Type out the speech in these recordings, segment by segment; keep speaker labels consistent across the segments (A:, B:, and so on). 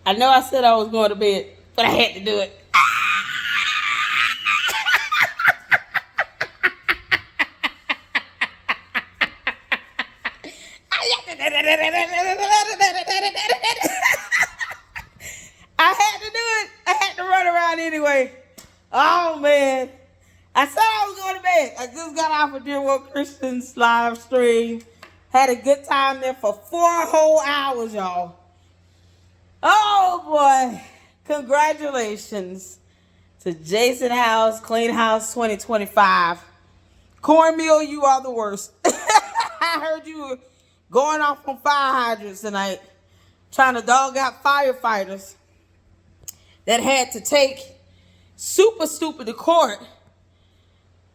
A: I know I said I was going to bed, but I had to do it. I had to do it. I had to run around anyway. Oh, man. I said I was going to bed. I just got off of Dear World Christian's live stream. Had a good time there for 4 whole hours, y'all. Oh, boy. Congratulations to Jason House, Clean House 2025. Cornmeal, you are the worst. I heard you were going off on fire hydrants tonight, trying to dog out firefighters that had to take Super Stupid to court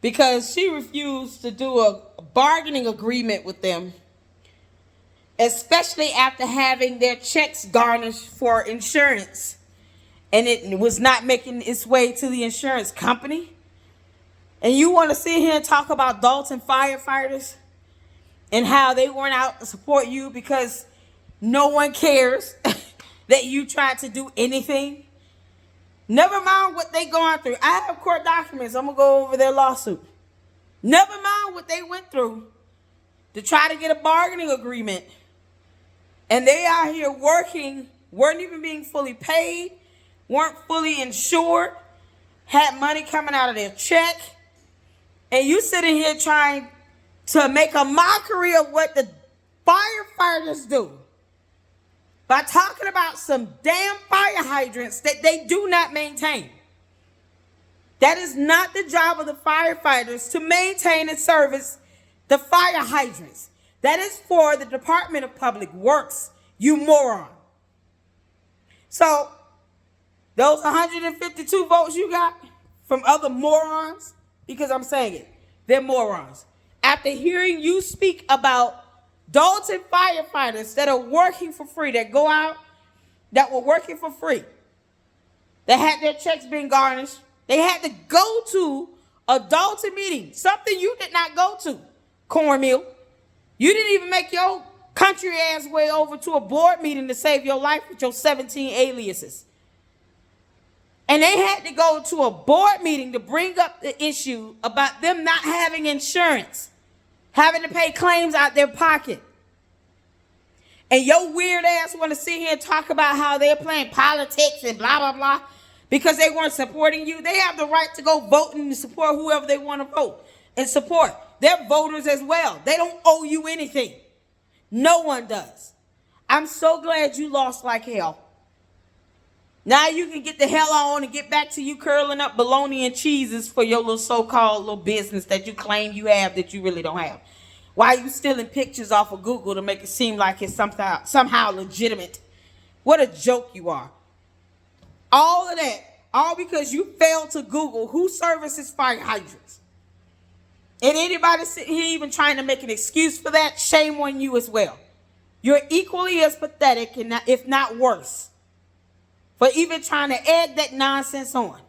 A: because she refused to do a bargaining agreement with them, especially after having their checks garnished for insurance, and it was not making its way to the insurance company. And you want to sit here and talk about Dolton firefighters and how they weren't out to support you because no one cares that you tried to do anything? Never mind what they going through. I have court documents. I'm going to go over their lawsuit. Never mind what they went through to try to get a bargaining agreement. And they out here working, weren't even being fully paid, weren't fully insured, had money coming out of their check. And you sitting here trying to make a mockery of what the firefighters do by talking about some damn fire hydrants that they do not maintain. That is not the job of the firefighters to maintain and service the fire hydrants. That is for the Department of Public Works, you moron. So, those 152 votes you got from other morons, because I'm saying it, they're morons. After hearing you speak about Dolton firefighters that are working for free, that go out, that were working for free, that had their checks being garnished, they had to go to a Dolton meeting, something you did not go to, cornmeal. You didn't even make your country ass way over to a board meeting to save your life with your 17 aliases. And they had to go to a board meeting to bring up the issue about them not having insurance, having to pay claims out their pocket. And your weird ass want to sit here and talk about how they're playing politics and blah, blah, blah, because they weren't supporting you. They have the right to go vote and support whoever they want to vote and support. They're voters as well. They don't owe you anything. No one does. I'm so glad you lost like hell. Now you can get the hell on and get back to you curling up bologna and cheeses for your little so-called little business that you claim you have that you really don't have. Why are you stealing pictures off of Google to make it seem like it's somehow legitimate? What a joke you are. All of that, all because you failed to Google who services fire hydrants. And anybody sitting here even trying to make an excuse for that, shame on you as well. You're equally as pathetic, and if not worse, for even trying to add that nonsense on.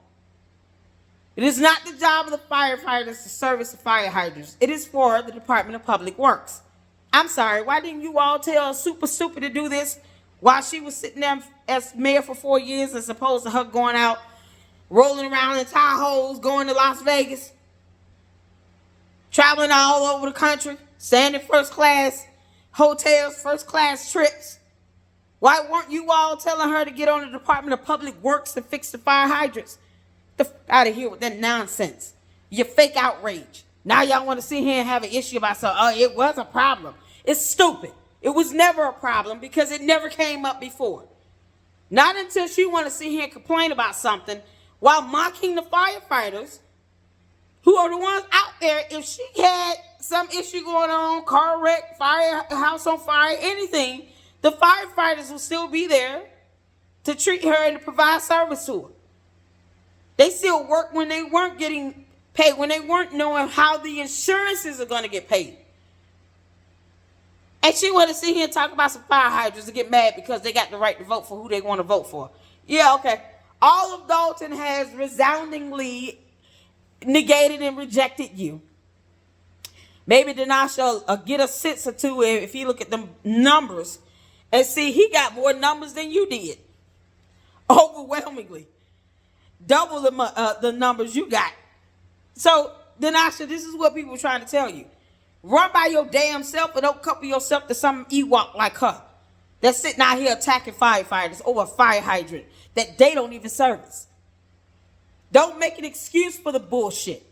A: It is not the job of the firefighters to service the fire hydrants. It is for the Department of Public Works. I'm sorry, why didn't you all tell Super Stupid to do this while she was sitting there as mayor for 4 years as opposed to her going out, rolling around in Tahoes, going to Las Vegas, traveling all over the country, staying in first class hotels, first class trips? Why weren't you all telling her to get on the Department of Public Works and fix the fire hydrants? Get the f out of here with that nonsense. Your fake outrage. Now y'all want to sit here and have an issue about something. Oh, it was a problem. It's stupid. It was never a problem because it never came up before. Not until she want to sit here and complain about something while mocking the firefighters who are the ones out there. If she had some issue going on, car wreck, fire, house on fire, anything, the firefighters will still be there to treat her and to provide service to her. They still work when they weren't getting paid, when they weren't knowing how the insurances are going to get paid. And she want to sit here and talk about some fire hydrants and get mad because they got the right to vote for who they want to vote for. Yeah, okay. All of Dolton has resoundingly negated and rejected you. Maybe Dinasha will get a sense or two if you look at the numbers and see he got more numbers than you did. overwhelmingly. Double the numbers you got. So, Denasha, this is what people are trying to tell you. Run by your damn self and don't couple yourself to some Ewok like her that's sitting out here attacking firefighters over a fire hydrant that they don't even service. Don't make an excuse for the bullshit.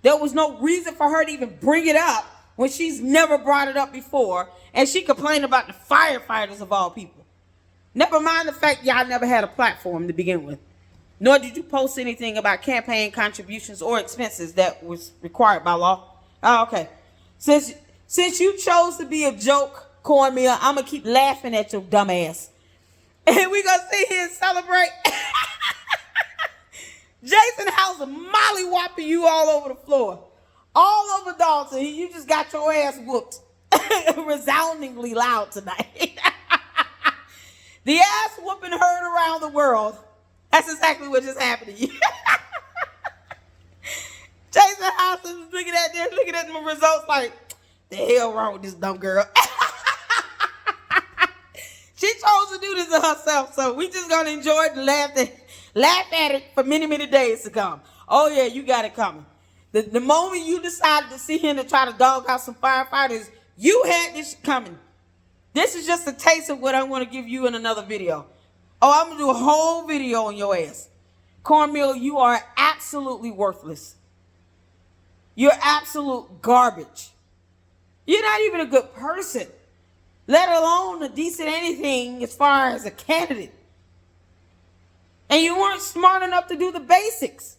A: There was no reason for her to even bring it up when she's never brought it up before, and she complained about the firefighters of all people. Never mind the fact y'all never had a platform to begin with. Nor did you post anything about campaign contributions or expenses that was required by law. Oh, okay. Since you chose to be a joke, Cornmeal, I'm going to keep laughing at your dumb ass. And we're going to sit here and celebrate. Jason House molly-whopping you all over the floor. All over Dolton. You just got your ass whooped. Resoundingly loud tonight. The ass whooping heard around the world. That's exactly what just happened to you. Jason House is looking at this, looking at the results like, the hell wrong with this dumb girl? She chose to do this to herself, so we just gonna enjoy it and laugh at it for many, many days to come. Oh yeah, you got it coming. The moment you decided to sit here and try to dog out some firefighters, you had this coming. This is just a taste of what I want to give you in another video. Oh, I'm gonna do a whole video on your ass. Cornmeal, you are absolutely worthless. You're absolute garbage. You're not even a good person, let alone a decent anything as far as a candidate. And you weren't smart enough to do the basics.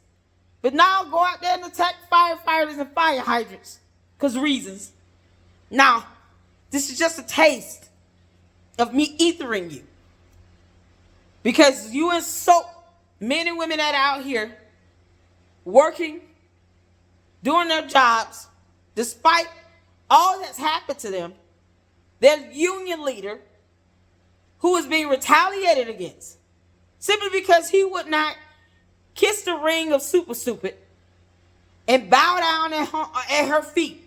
A: But now go out there and attack firefighters and fire hydrants. Because reasons. Now, this is just a taste of me ethering you. Because you insult men and women that are out here working, doing their jobs, despite all that's happened to them. Their union leader, who is being retaliated against, simply because he would not kiss the ring of Super Stupid and bow down at her feet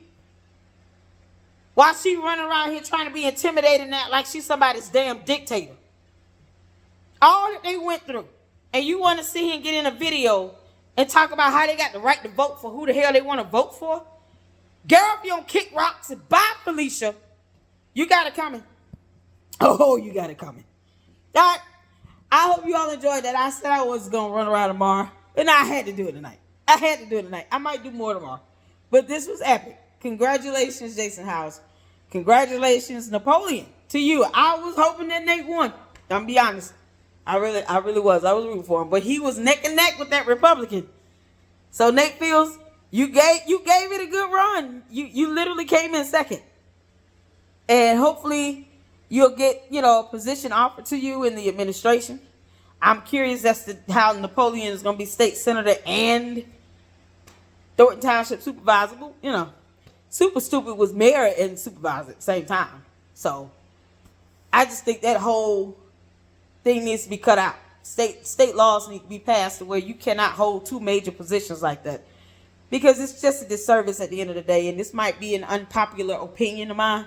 A: while she running around here trying to be intimidating that like she's somebody's damn dictator. All that they went through. And you want to sit here and get in a video and talk about how they got the right to vote for who the hell they want to vote for? Girl, if you don't kick rocks, bye, Felicia. You got it coming. Oh, you got it coming. All right. I hope you all enjoyed that. I said I was going to run around tomorrow, but I had to do it tonight. I might do more tomorrow. But this was epic. Congratulations, Jason House. Congratulations, Napoleon, to you. I was hoping that Nate won. I'm going to be honest. I really was. I was rooting for him. But he was neck and neck with that Republican. So, Nate Fields, you gave it a good run. You literally came in second. And hopefully you'll get, a position offered to you in the administration. I'm curious as to how Napoleon is going to be state senator and Thornton Township supervisor. Super Stupid was mayor and supervisor at the same time. So I just think that whole thing needs to be cut out. State laws need to be passed to where you cannot hold two major positions like that. Because it's just a disservice at the end of the day. And this might be an unpopular opinion of mine.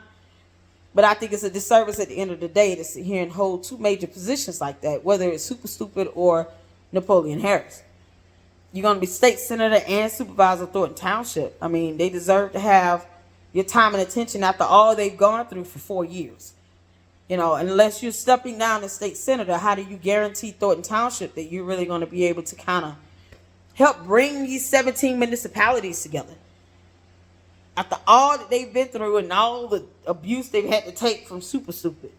A: But I think it's a disservice at the end of the day to sit here and hold two major positions like that, whether it's Super Stupid or Napoleon Harris. You're going to be state senator and supervisor of Thornton Township. I mean, they deserve to have your time and attention after all they've gone through for 4 years. Unless you're stepping down as state senator, how do you guarantee Thornton Township that you're really going to be able to kind of help bring these 17 municipalities together? After all that they've been through and all the abuse they've had to take from Super Stupid.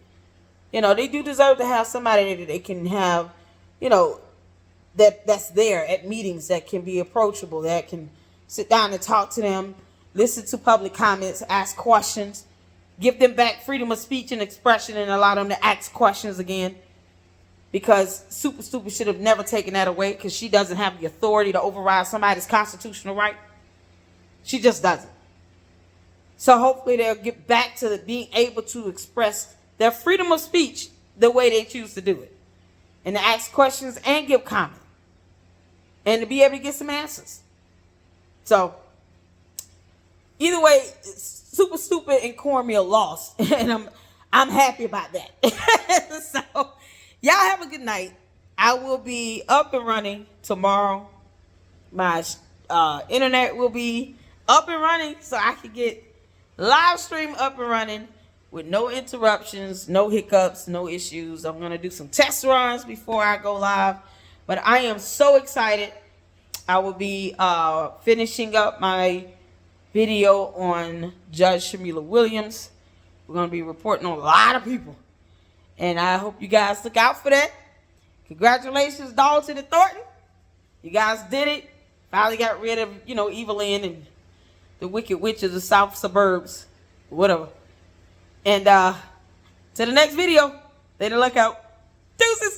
A: They do deserve to have somebody that they can have, that's there at meetings, that can be approachable, that can sit down and talk to them, listen to public comments, ask questions, give them back freedom of speech and expression, and allow them to ask questions again. Because Super Stupid should have never taken that away, because she doesn't have the authority to override somebody's constitutional right. She just doesn't. So hopefully they'll get back to being able to express their freedom of speech the way they choose to do it. And to ask questions and give comment. And to be able to get some answers. So, either way, Super Stupid and Cornmeal lost. And I'm happy about that. So, y'all have a good night. I will be up and running tomorrow. My internet will be up and running so I can get live stream up and running with no interruptions, no hiccups, no issues. I'm going to do some test runs before I go live. But I am so excited. I will be finishing up my video on Judge Shamila Williams. We're going to be reporting on a lot of people. And I hope you guys look out for that. Congratulations, Dolton and Thornton. You guys did it. Finally got rid of, Evelyn and the wicked witch of the south suburbs. Whatever. And to the next video. Lady Luck out. Deuces.